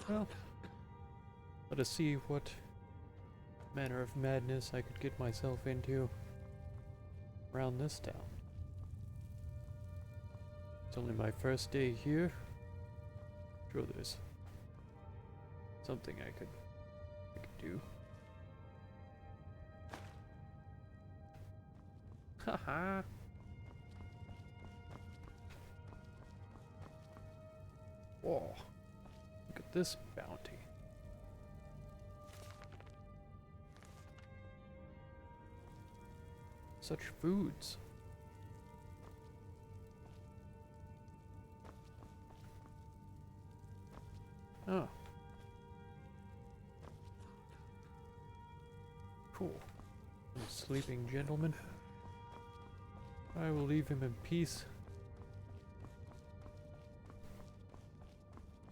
Well, let us see what manner of madness I could get myself into around this town. It's only my first day here. Sure, there's something I could do. Haha. Whoa. Look at this bounty. Such foods. Oh. Cool. A sleeping gentleman. I will leave him in peace.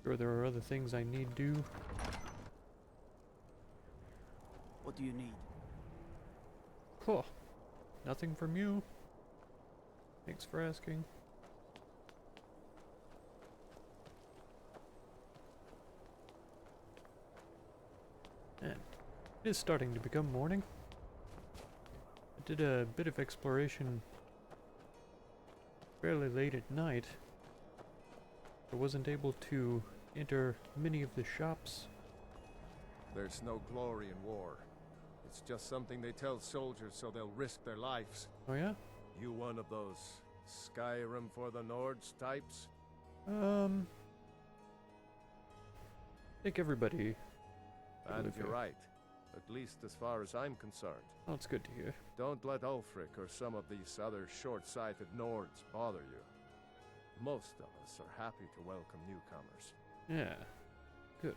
Sure, there are other things I need do. What do you need? Cool. Nothing from you. Thanks for asking. And it is starting to become morning. I did a bit of exploration fairly late at night. I wasn't able to enter many of the shops. There's no glory in war. It's just something they tell soldiers so they'll risk their lives. Oh yeah? You one of those Skyrim for the Nords types? I think everybody. And you're right. At least as far as I'm concerned. Oh, it's good to hear. Don't let Ulfric or some of these other short-sighted Nords bother you. Most of us are happy to welcome newcomers. Yeah. Good.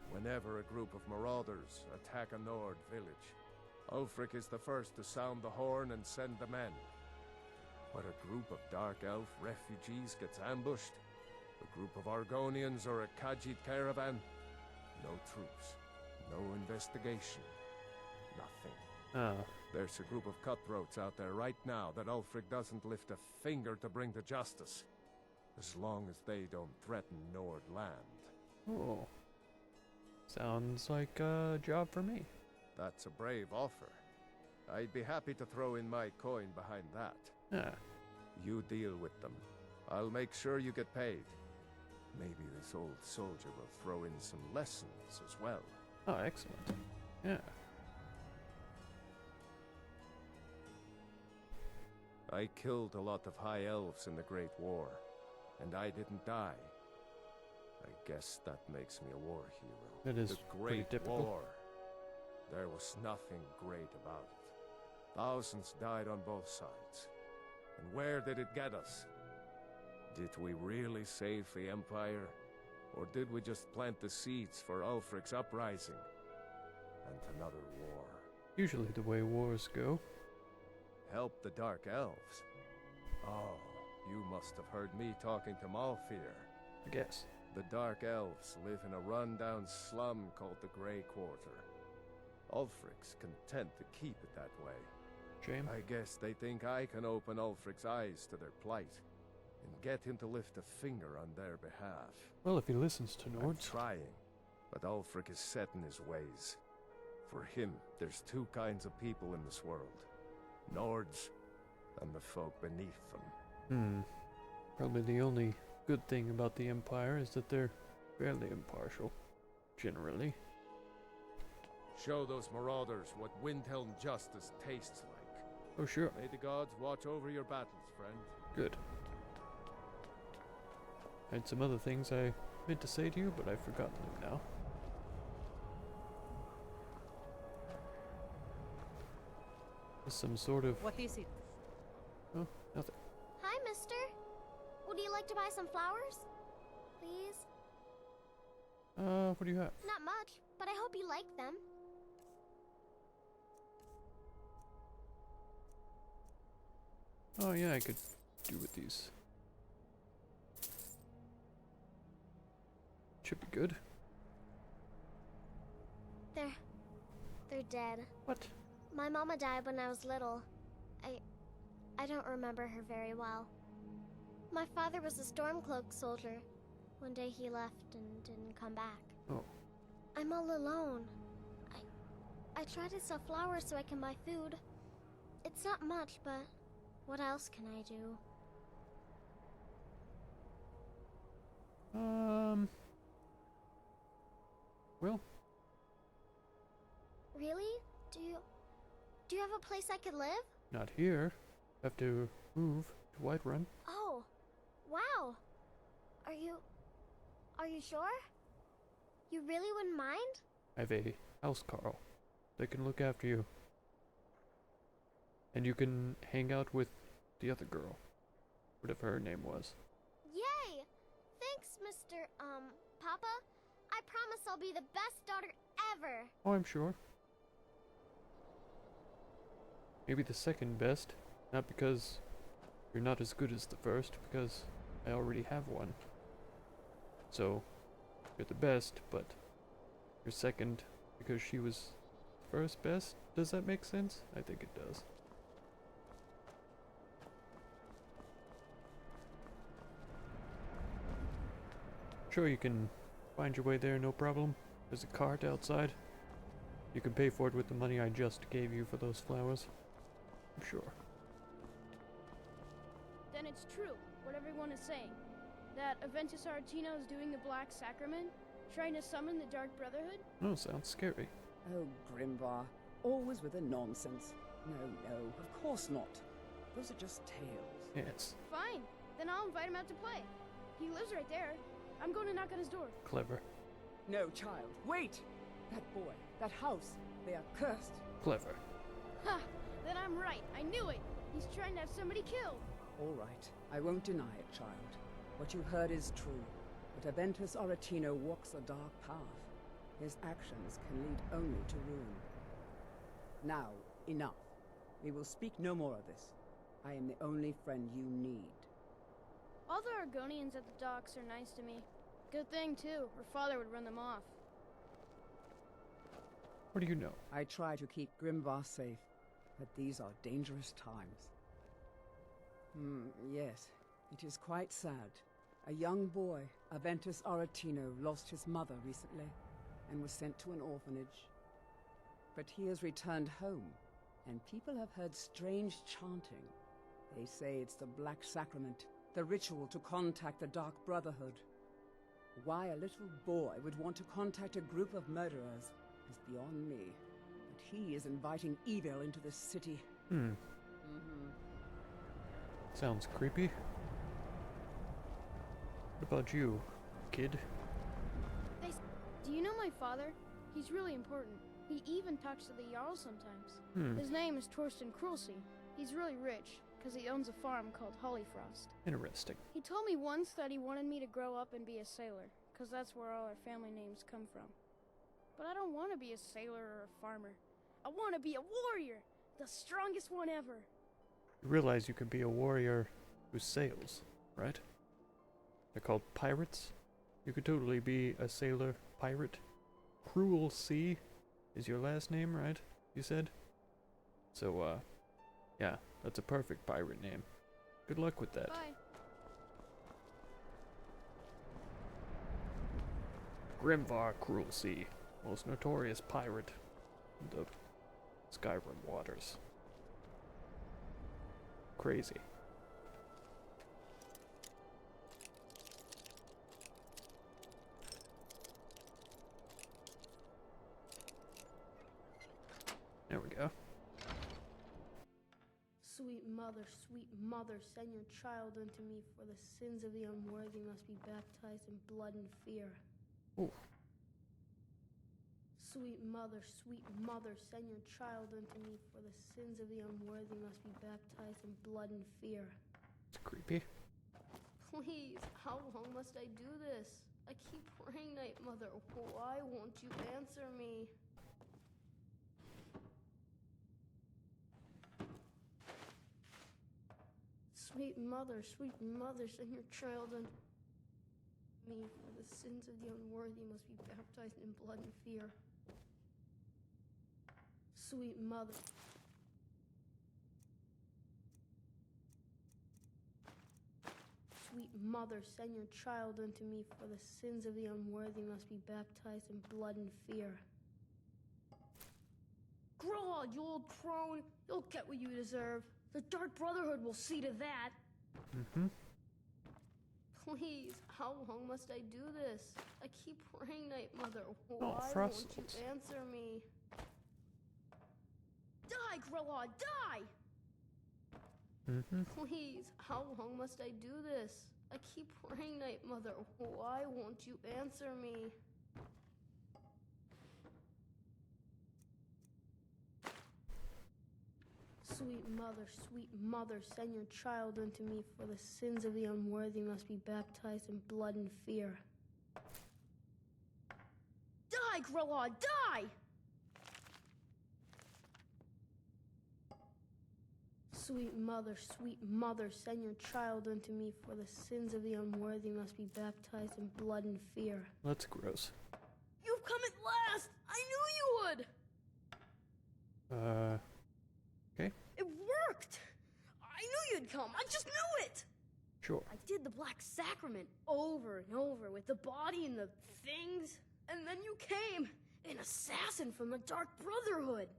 Whenever a group of marauders attack a Nord village, Ulfric is the first to sound the horn and send the men. But a group of Dark Elf refugees gets ambushed, a group of Argonians or a Khajiit caravan, no troops, no investigation, nothing. There's a group of cutthroats out there right now that Ulfric doesn't lift a finger to bring to justice, as long as they don't threaten Nord land. Oh. Sounds like a job for me. That's a brave offer. I'd be happy to throw in my coin behind that. Yeah. You deal with them. I'll make sure you get paid. Maybe this old soldier will throw in some lessons as well. Oh, excellent. Yeah. I killed a lot of high elves in the Great War, and I didn't die. I guess that makes me a war hero. That is the pretty Great typical. War. There was nothing great about it. Thousands died on both sides. And where did it get us? Did we really save the Empire? Or did we just plant the seeds for Ulfric's uprising? And another war. Usually the way wars go. Help the Dark Elves? Oh, you must have heard me talking to Malfear. I guess. The Dark Elves live in a run-down slum called the Grey Quarter. Ulfric's content to keep it that way. Shame. I guess they think I can open Ulfric's eyes to their plight, and get him to lift a finger on their behalf. Well, if he listens to I'm Nords. trying, but Ulfric is set in his ways. For him, there's two kinds of people in this world. Nords, and the folk beneath them. Probably the only good thing about the Empire is that they're fairly impartial. Generally. Show those marauders what Windhelm justice tastes like. Oh, sure. May the gods watch over your battles, friend. Good. I had some other things I meant to say to you, but I've forgotten them now. Is some sort of... What is it? Oh, nothing. Hi, mister. Would you like to buy some flowers? Please? What do you have? Not much, but I hope you like them. Oh yeah, I could do with these. Should be good. They're dead. What? My mama died when I was little. I don't remember her very well. My father was a Stormcloak soldier. One day he left and didn't come back. Oh. I'm all alone. I try to sell flowers so I can buy food. It's not much, but what else can I do? Well. Really? Do you have a place I could live? Not here. Have to move to Whiterun. Oh, wow. Are you sure? You really wouldn't mind? I have a housecarl that can look after you. And you can hang out with the other girl. Whatever her name was. Yay! Thanks, Mr. Papa. I promise I'll be the best daughter ever. Oh, I'm sure. Maybe the second best. Not because you're not as good as the first, because I already have one. So, you're the best, but you're second because she was first best? Does that make sense? I think it does. Sure, you can find your way there, no problem. There's a cart outside. You can pay for it with the money I just gave you for those flowers. I'm sure. Then it's true, what everyone is saying. That Aventus Aretino is doing the Black Sacrament, trying to summon the Dark Brotherhood? Oh, sounds scary. Oh, Grimvar, always with the nonsense. No, of course not. Those are just tales. Yes. Fine, then I'll invite him out to play. He lives right there. I'm going to knock on his door. Clever. No, child, wait! That boy, that house, they are cursed. Clever. Ha! Then I'm right. I knew it. He's trying to have somebody killed. All right, I won't deny it, child. What you heard is true. But Aventus Aretino walks a dark path. His actions can lead only to ruin. Now, enough. We will speak no more of this. I am the only friend you need. All the Argonians at the docks are nice to me. Good thing, too. Her father would run them off. What do you know? I try to keep Grimvar safe, but these are dangerous times. Yes, it is quite sad. A young boy, Aventus Aretino, lost his mother recently and was sent to an orphanage. But he has returned home, and people have heard strange chanting. They say it's the Black Sacrament, the ritual to contact the Dark Brotherhood. Why a little boy would want to contact a group of murderers is beyond me. But he is inviting evil into this city. Sounds creepy. What about you, kid? Do you know my father? He's really important. He even talks to the Jarl sometimes. His name is Torsten Krulsey. He's really rich, because he owns a farm called Hollyfrost. Interesting. He told me once that he wanted me to grow up and be a sailor, because that's where all our family names come from. But I don't want to be a sailor or a farmer. I want to be a warrior! The strongest one ever! You realize you can be a warrior who sails, right? They're called pirates. You could totally be a sailor pirate. Cruel Sea is your last name, right? You said? So, yeah, that's a perfect pirate name. Good luck with that. Bye. Grimvar Cruel Sea, most notorious pirate in the Skyrim waters. Crazy. There we go. Sweet mother, send your child unto me, for the sins of the unworthy must be baptized in blood and fear. Ooh. Sweet mother, send your child unto me, for the sins of the unworthy must be baptized in blood and fear. It's creepy. Please, how long must I do this? I keep praying, Night Mother. Why won't you answer me? Sweet mother, send your child unto me, for the sins of the unworthy must be baptized in blood and fear. Sweet mother. sweet mother, send your child unto me, for the sins of the unworthy must be baptized in blood and fear. Grod, you old crone, you'll get what you deserve. The Dark Brotherhood will see to that. Mm-hmm. Please, how long must I do this? I keep praying, Night Mother. Why won't Frost. you answer me? Die, Grillod, die! Mm-hmm. Please, how long must I do this? I keep praying, Night Mother. Why won't you answer me? Sweet mother, send your child unto me, for the sins of the unworthy must be baptized in blood and fear. Die, Grillod, die! Sweet mother, send your child unto me, for the sins of the unworthy must be baptized in blood and fear. That's gross. You've come at last! I knew you would! Okay. It worked! I knew you'd come, I just knew it! Sure. I did the Black Sacrament over and over with the body and the things, and then you came, an assassin from the Dark Brotherhood.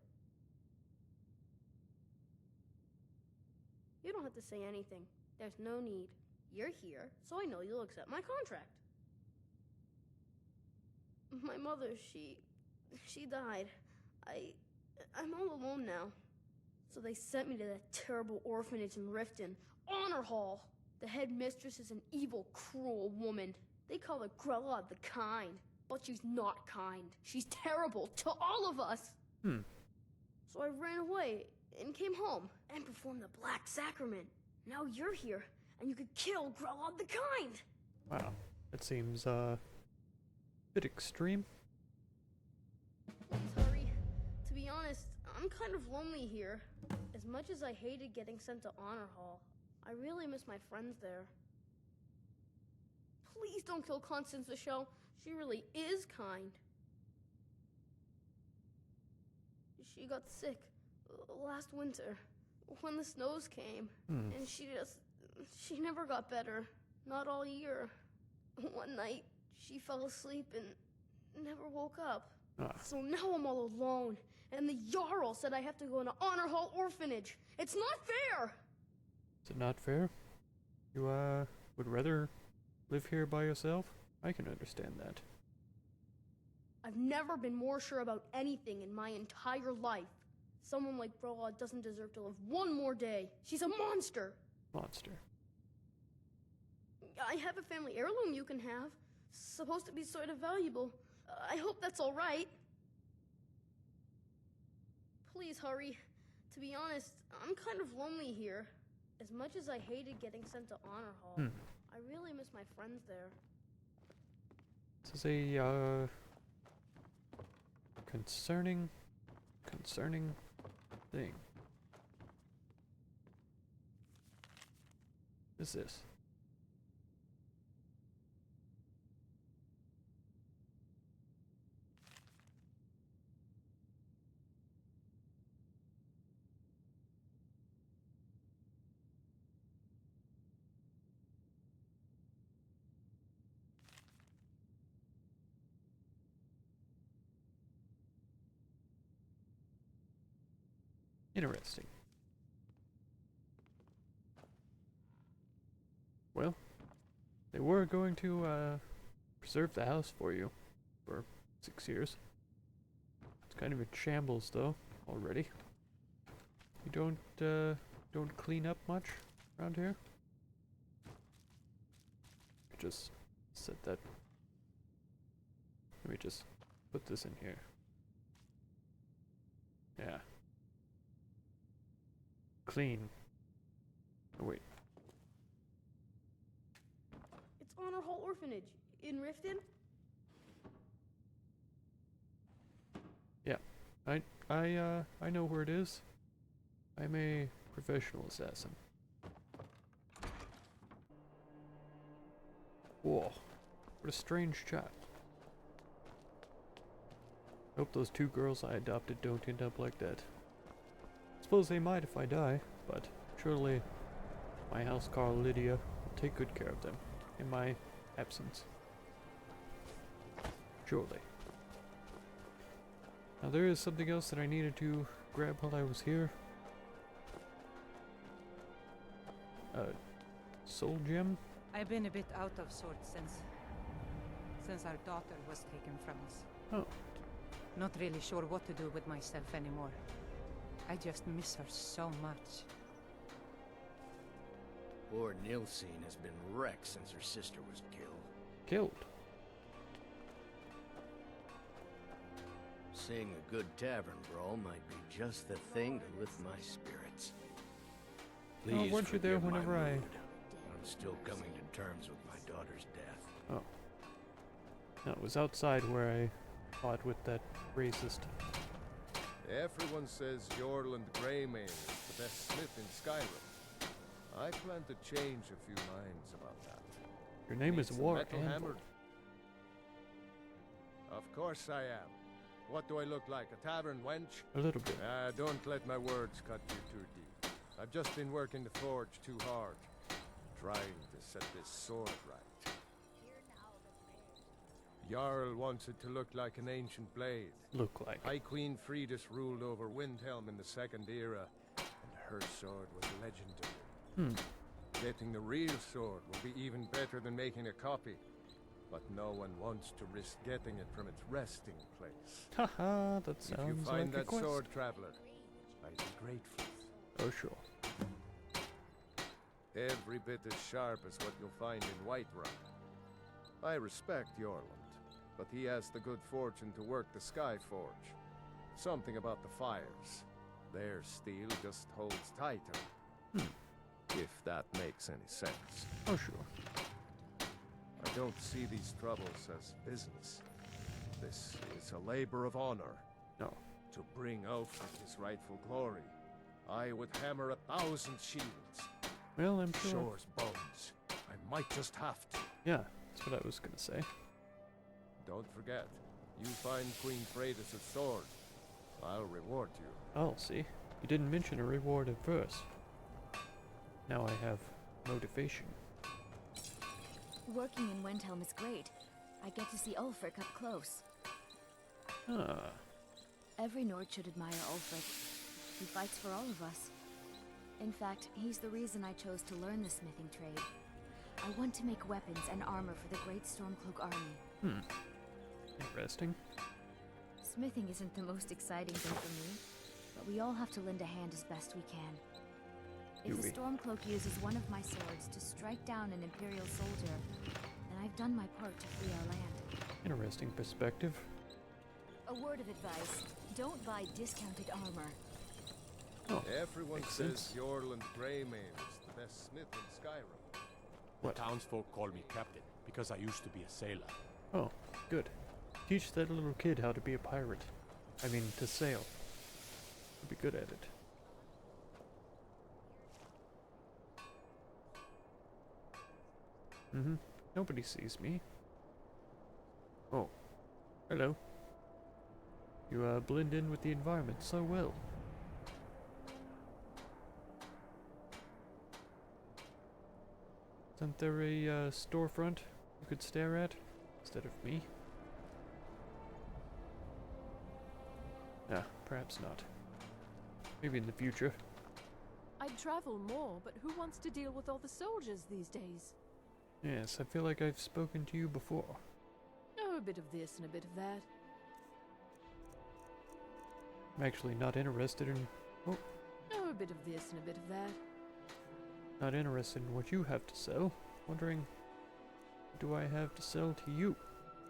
You don't have to say anything. There's no need. You're here, so I know you'll accept my contract. My mother, she died. I'm all alone now. So they sent me to that terrible orphanage in Riften, Honor Hall. The headmistress is an evil, cruel woman. They call her Grella the Kind, but she's not kind. She's terrible to all of us. So I ran away and came home and performed the Black Sacrament. Now you're here, and you could kill Grella the Kind. Wow. That seems, bit extreme. Sorry. To be honest, I'm kind of lonely here. As much as I hated getting sent to Honor Hall, I really miss my friends there. Please don't kill Constance the Show. She really is kind. She got sick last winter when the snows came, and she never got better. Not all year. One night, she fell asleep and never woke up. So now I'm all alone, and the Jarl said I have to go into Honor Hall orphanage. It's not fair! Is it not fair? You, would rather live here by yourself? I can understand that. I've never been more sure about anything in my entire life. Someone like Brola doesn't deserve to live one more day. She's a monster! Monster. I have a family heirloom you can have. Supposed to be sort of valuable. I hope that's all right. Please hurry. To be honest, I'm kind of lonely here. As much as I hated getting sent to Honor Hall, I really miss my friends there. This is a, concerning thing. What is this? Interesting. Well, they were going to preserve the house for you for 6 years. It's kind of in shambles though already. You don't clean up much around here. Just set that. Let me just put this in here. Yeah. Clean. Oh wait. It's Honor Hall Orphanage in Riften. Yeah. I know where it is. I'm a professional assassin. Whoa. What a strange child. Hope those 2 girls I adopted don't end up like that. Suppose they might if I die, but surely my housecarl Lydia will take good care of them in my absence. Surely. Now there is something else that I needed to grab while I was here. Soul gem? I've been a bit out of sorts since our daughter was taken from us. Oh. Not really sure what to do with myself anymore. I just miss her so much. Poor Nilsine has been wrecked since her sister was killed. Killed? Seeing a good tavern brawl might be just the thing to lift my spirits. Please weren't you there forgive my whenever mood. I'm still coming to terms with my daughter's death. Oh. No, it was outside where I fought with that racist. Everyone says Jorland Greymane is the best smith in Skyrim. I plan to change a few minds about that. Your name is Need some War metal Anvil. hammered? Of course I am. What do I look like, a tavern wench? A little bit. Don't let my words cut you too deep. I've just been working the forge too hard, trying to set this sword right. Jarl wants it to look like an ancient blade. Look like. High Queen Fridis ruled over Windhelm in the Second Era, and her sword was legendary. Getting the real sword will be even better than making a copy, but no one wants to risk getting it from its resting place. Haha, that If you sounds find like a that quest. sword, traveler, I'd be grateful. Oh, sure. Every bit as sharp as what you'll find in Whiterun. I respect Jorland, but he has the good fortune to work the Skyforge. Something about the fires. Their steel just holds tighter. If that makes any sense. Oh, sure. I don't see these troubles as business. This is a labor of honor. No. To bring Ulfric his rightful glory, I would hammer 1,000 shields. Well, I'm sure. Shore's bones. I might just have to. Yeah, that's what I was gonna say. Don't forget, you find Queen Freydis' sword. I'll reward you. Oh, see. You didn't mention a reward at first. Now I have motivation. Working in Windhelm is great. I get to see Ulfric up close. Ah. Every Nord should admire Ulfric. He fights for all of us. In fact, he's the reason I chose to learn the smithing trade. I want to make weapons and armor for the great Stormcloak army. Interesting. Smithing isn't the most exciting thing for me, but we all have to lend a hand as best we can. If the Stormcloak uses one of my swords to strike down an Imperial soldier, then I've done my part to free our land. Interesting perspective. A word of advice, don't buy discounted armor. Oh, Everyone makes says sense. Jorland Greymane is the best smith in Skyrim. What? Townsfolk call me captain because I used to be a sailor. Oh, good. Teach that little kid how to be a pirate. I mean, to sail. He'll be good at it. Nobody sees me. Oh. Hello. You, blend in with the environment so well. Isn't there a, storefront you could stare at instead of me? Ah, perhaps not. Maybe in the future. I'd travel more, but who wants to deal with all the soldiers these days? Yes, I feel like I've spoken to you before. Oh, a bit of this and a bit of that. I'm actually not interested in... Oh, Oh, a bit of this and a bit of that. not interested in what you have to sell. Wondering, what do I have to sell to you?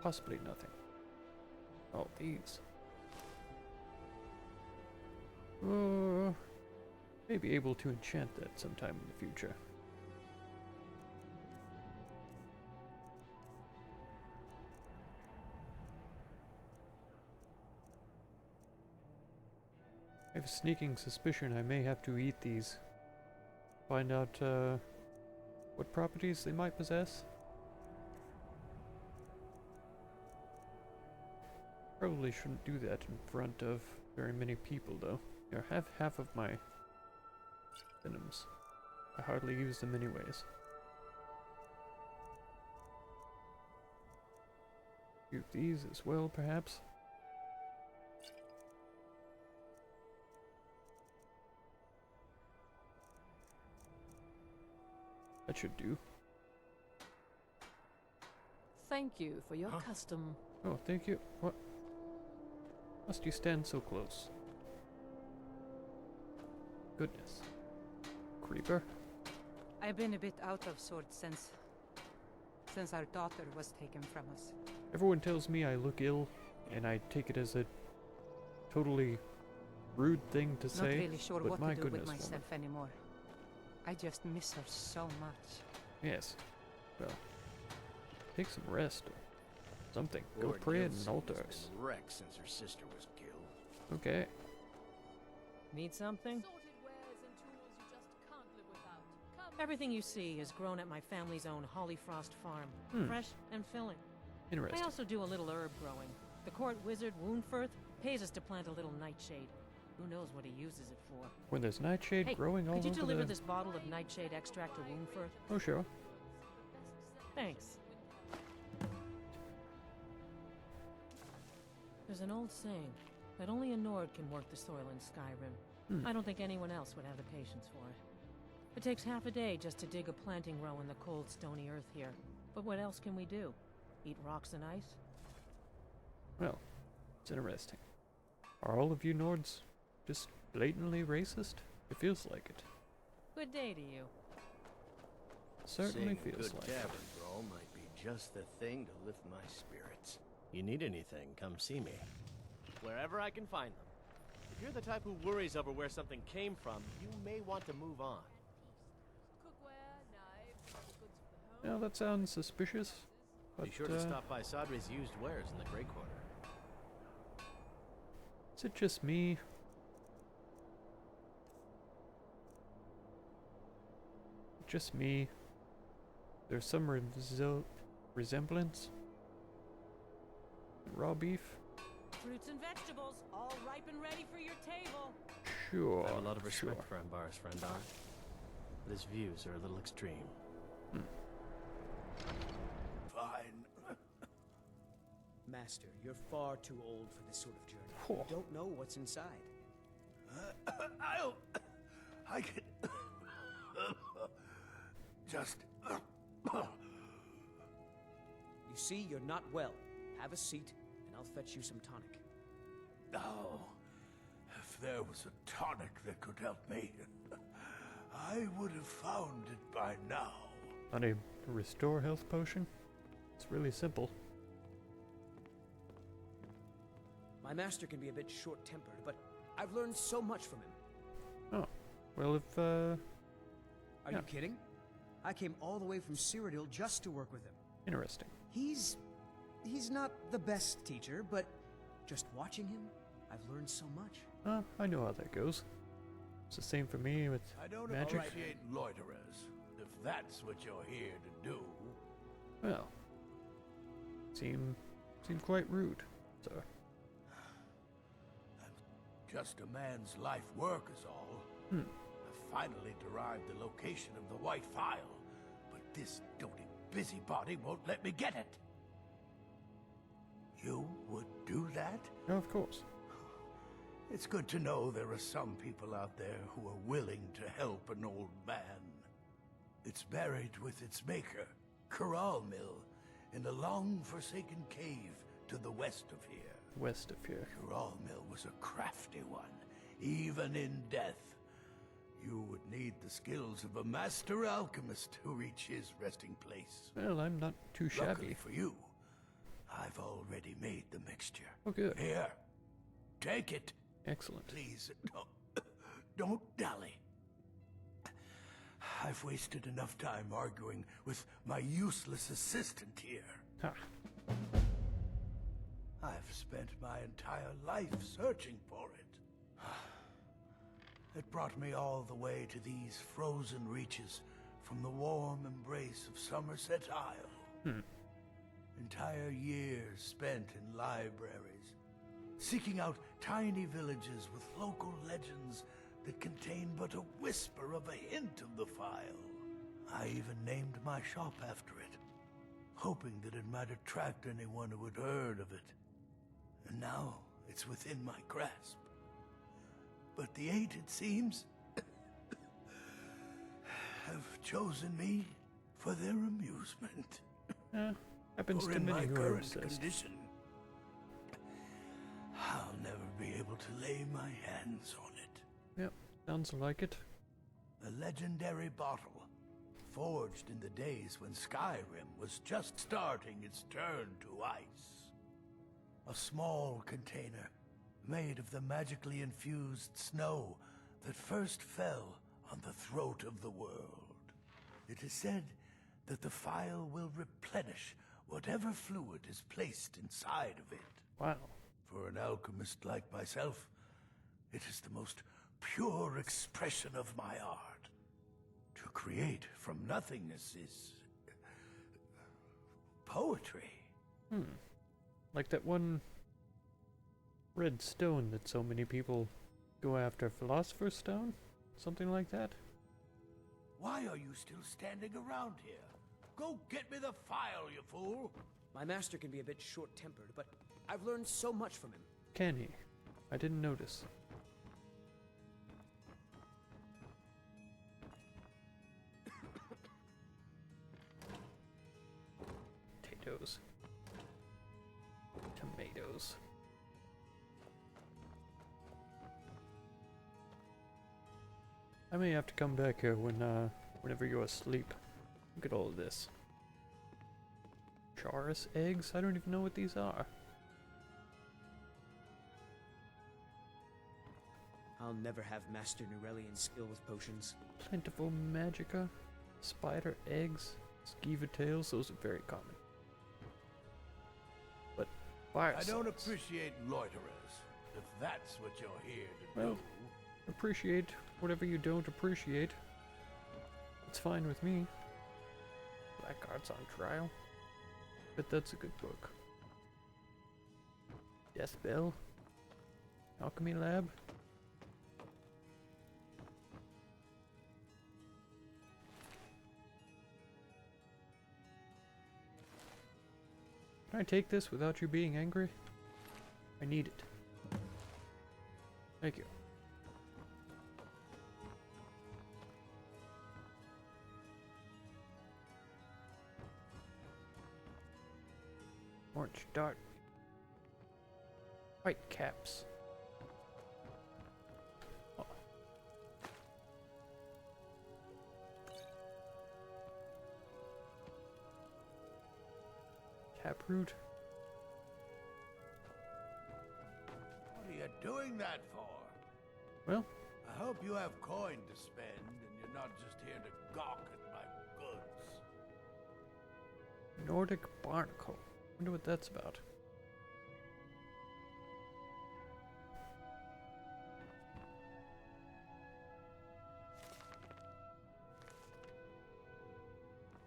Possibly nothing. Oh, these. May be able to enchant that sometime in the future. I have a sneaking suspicion I may have to eat these. Find out, what properties they might possess. Probably shouldn't do that in front of very many people, though. Here, have half of my venoms. I hardly use them anyways. few of these as well, perhaps. That should do. Thank you for your custom. Oh, thank you. What? Must you stand so close? Goodness. Creeper? I've been a bit out of sorts since our daughter was taken from us. Everyone tells me I look ill, and I take it as a totally rude thing to say. Not really sure but what my to do goodness, with myself woman. anymore. I just miss her so much. Yes. Well, take some rest or something. Go Lord pray at Gilson an altar. has been wrecked since her sister was killed. Okay. Need something? Sorted wares and tools you just can't live without. Come. Everything you see is grown at my family's own Hollyfrost farm. Fresh and filling. Interesting. I also do a little herb growing. The court wizard, Woundfirth, pays us to plant a little nightshade. Who knows what he uses it for? When there's nightshade Hey, growing all could you over deliver the... this bottle of nightshade extract to Woundfirth? Oh, sure. Thanks. There's an old saying that only a Nord can work the soil in Skyrim. I don't think anyone else would have the patience for it. It takes half a day just to dig a planting row in the cold, stony earth here. But what else can we do? Eat rocks and ice? Well, it's interesting. Are all of you Nords just blatantly racist? It feels like it. Good day to you. Certainly Seeing a feels good like it. tavern brawl might be just the thing to lift my spirits. You need anything, come see me. Wherever I can find them. If you're the type who worries over where something came from, you may want to move on. Cookware, knives, other goods for the home. Yeah, that sounds suspicious. But, Be sure to stop by Sadri's used wares in the Grey Quarter. is it just me? Just me? There's some resemblance? Raw beef? Fruits and vegetables, all ripe and ready for your table. Sure. I have a lot of respect sure. for Ambar's Frendar, but his views are a little extreme. Fine. Master, you're far too old for this sort of journey. Whoa. You don't know what's inside. I can just. You see, you're not well. Have a seat, and I'll fetch you some tonic. Oh, if there was a tonic that could help me, I would have found it by now. On a restore health potion? It's really simple. My master can be a bit short-tempered, but I've learned so much from him. Oh, well if, Are yeah. you kidding? I came all the way from Cyrodiil just to work with him. Interesting. He's not the best teacher, but just watching him, I've learned so much. I know how that goes. It's the same for me with I don't magic. appreciate loiterers, if that's what you're here to do. Well, seem quite rude, sir. Just a man's life work is all. I finally derived the location of the White Phial, but this doting busybody won't let me get it. You would do that? Oh, of course. It's good to know there are some people out there who are willing to help an old man. It's buried with its maker, Corral Mill, in a long-forsaken cave to the west of here. West of here. Corral Mill was a crafty one, even in death. You would need the skills of a master alchemist to reach his resting place. Well, I'm not too shabby. Luckily for you, I've already made the mixture. Oh, good. Here, take it. Excellent. Please, don't dally. I've wasted enough time arguing with my useless assistant here. Ha. I've spent my entire life searching for it. It brought me all the way to these frozen reaches from the warm embrace of Somerset Isle. Entire years spent in libraries, seeking out tiny villages with local legends that contain but a whisper of a hint of the Phial. I even named my shop after it. hoping that it might attract anyone who had heard of it. And now it's within my grasp. But the Eight, it seems, have chosen me for their amusement. Happens or to in many my who are current obsessed. condition, I'll never be able to lay my hands on it. Yep, sounds like it. A legendary bottle, forged in the days when Skyrim was just starting its turn to ice. A small container, made of the magically infused snow that first fell on the throat of the world. It is said that the phial will replenish whatever fluid is placed inside of it. Wow. For an alchemist like myself, it is the most pure expression of my art. To create from nothingness is poetry. Like that one red stone that so many people go after, Philosopher's Stone? Something like that? Why are you still standing around here? Go get me the phial, you fool! My master can be a bit short-tempered, but I've learned so much from him. Can he? I didn't notice. Potatoes. Tomatoes. I may have to come back here whenever you're asleep. Look at all of this. Charis eggs? I don't even know what these are. I'll never have Master Nurelian's skill with potions. Plentiful magica. Spider eggs. Skeeva tails. Those are very common. But fire I don't salts. appreciate loiterers, if that's what you're here to Well, do. appreciate whatever you don't appreciate. It's fine with me. Black Arts on Trial. But that's a good book. Death Bell. Alchemy Lab. Can I take this without you being angry? I need it. Thank you. Orange dart. White caps. Oh. Taproot. What are you doing that for? Well, I hope you have coin to spend and you're not just here to gawk at my goods. Nordic barnacle. Wonder what that's about.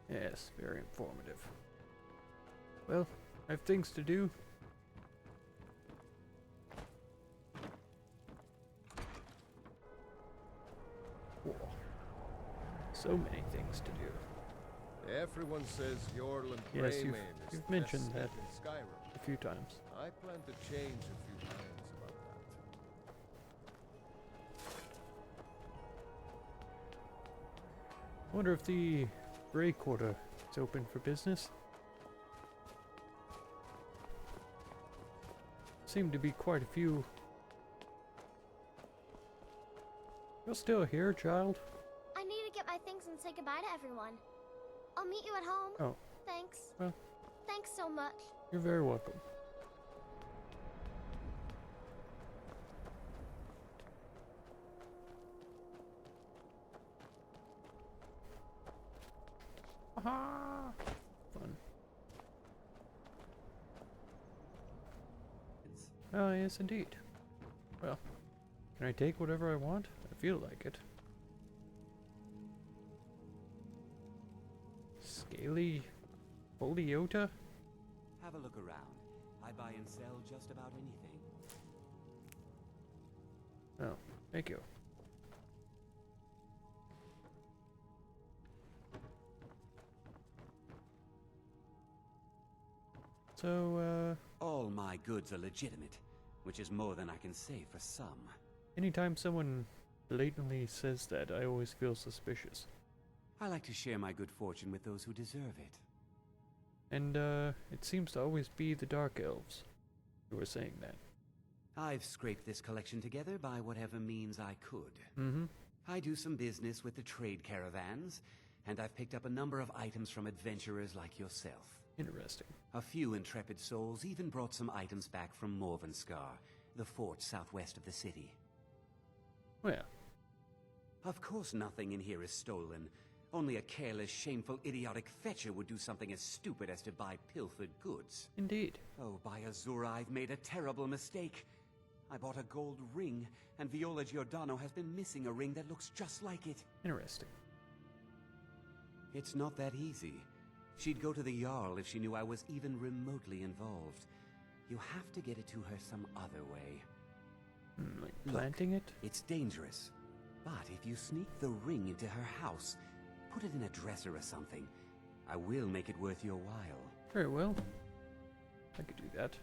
Yes, very informative. Well, I have things to do. Whoa. So many things to do. Everyone says Yorl and Yes, Greymane is you've the mentioned best that smith in Skyrim. a few times. I plan to change a few minds about that. I wonder if the Grey Quarter is open for business. Seem to be quite a few. You're still here, child? I need to get my things and say goodbye to everyone. I'll meet you at home. Oh. Thanks. Well. Thanks so much. You're very welcome. Aha! Fun. Oh, yes, indeed. Well, can I take whatever I want? I feel like it. Scaly Foliota? Have a look around. I buy and sell just about anything. Oh, thank you. So, all my goods are legitimate, which is more than I can say for some. anytime someone blatantly says that, I always feel suspicious. I like to share my good fortune with those who deserve it. And, it seems to always be the Dark Elves who are saying that. I've scraped this collection together by whatever means I could. Mm-hmm. I do some business with the trade caravans, and I've picked up a number of items from adventurers like yourself. Interesting. A few intrepid souls even brought some items back from Morvenskar, the fort southwest of the city. Well. Of course nothing in here is stolen. Only a careless, shameful, idiotic fetcher would do something as stupid as to buy pilfered goods. Indeed. Oh, by Azura, I've made a terrible mistake. I bought a gold ring, and Viola Giordano has been missing a ring that looks just like it. Interesting. It's not that easy. She'd go to the Jarl if she knew I was even remotely involved. You have to get it to her some other way. Like planting it? It's dangerous. But if you sneak the ring into her house, put it in a dresser or something, I will make it worth your while. Very well. I could do that.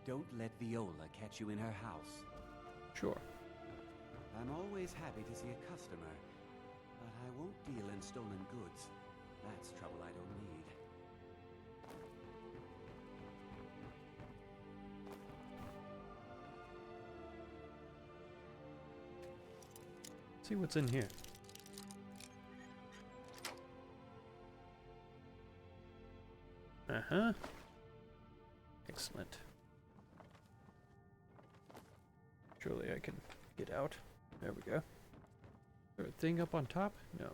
Don't let Viola catch you in her house. Sure. I'm always happy to see a customer, but I won't deal in stolen goods. That's trouble I don't need. See what's in here. Uh-huh. Excellent. Surely I can get out. There we go. Is there a thing up on top? No.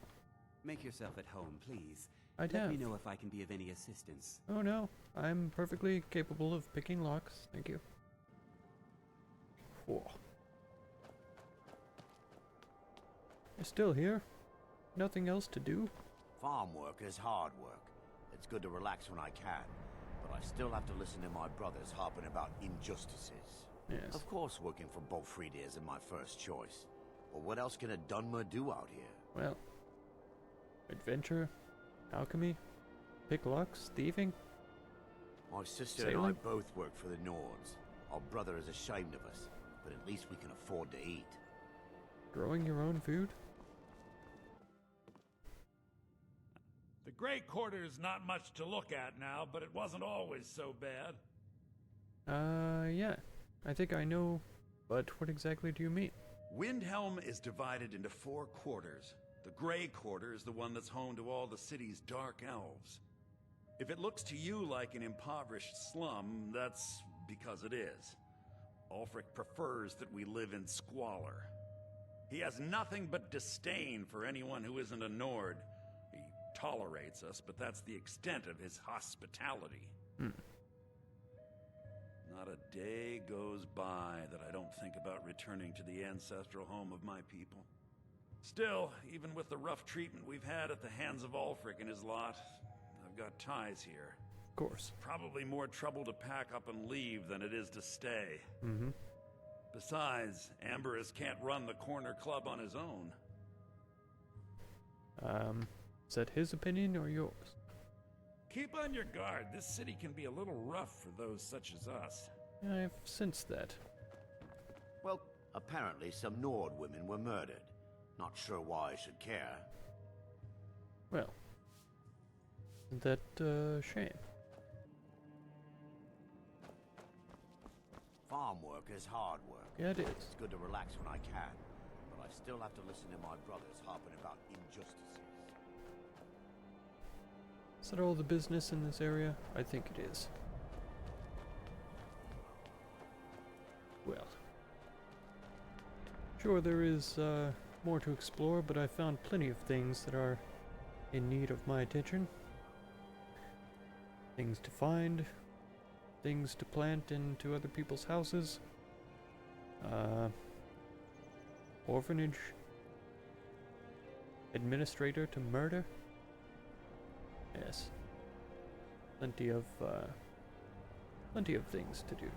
Make yourself at home, please. I'd Let have. me know if I can be of any assistance. Oh no, I'm perfectly capable of picking locks. Thank you. Whoa. You're still here? Nothing else to do? Farm work is hard work. It's good to relax when I can, but I still have to listen to my brothers harping about injustices. Yes. Of course working for Bolfrida isn't my first choice, but what else can a Dunmer do out here? Well, adventure, alchemy, pick locks, thieving. My sister Sailing? and I both work for the Nords. Our brother is ashamed of us, but at least we can afford to eat. Growing your own food? The Grey Quarter's not much to look at now, but it wasn't always so bad. Yeah. I think I know, but what exactly do you mean? Windhelm is divided into 4 quarters. The Grey Quarter is the one that's home to all the city's dark elves. If it looks to you like an impoverished slum, that's because it is. Ulfric prefers that we live in squalor. He has nothing but disdain for anyone who isn't a Nord. He tolerates us, but that's the extent of his hospitality. Not a day goes by that I don't think about returning to the ancestral home of my people. Still, even with the rough treatment we've had at the hands of Ulfric and his lot, I've got ties here. Of course. Probably more trouble to pack up and leave than it is to stay. Mm-hmm. Besides, Amberus can't run the corner club on his own. Is that his opinion or yours? Keep on your guard. This city can be a little rough for those such as us. I've sensed that. Well, apparently some Nord women were murdered. Not sure why I should care. Well, isn't that a shame? Farm work is hard work. Yeah, it is. It's good to relax when I can, but I still have to listen to my brothers harping about injustices. Is that all the business in this area? I think it is. Well. Sure, there is more to explore, but I found plenty of things that are in need of my attention. Things to find, things to plant into other people's houses. Orphanage. Administrator to murder. Yes. Plenty of things to do.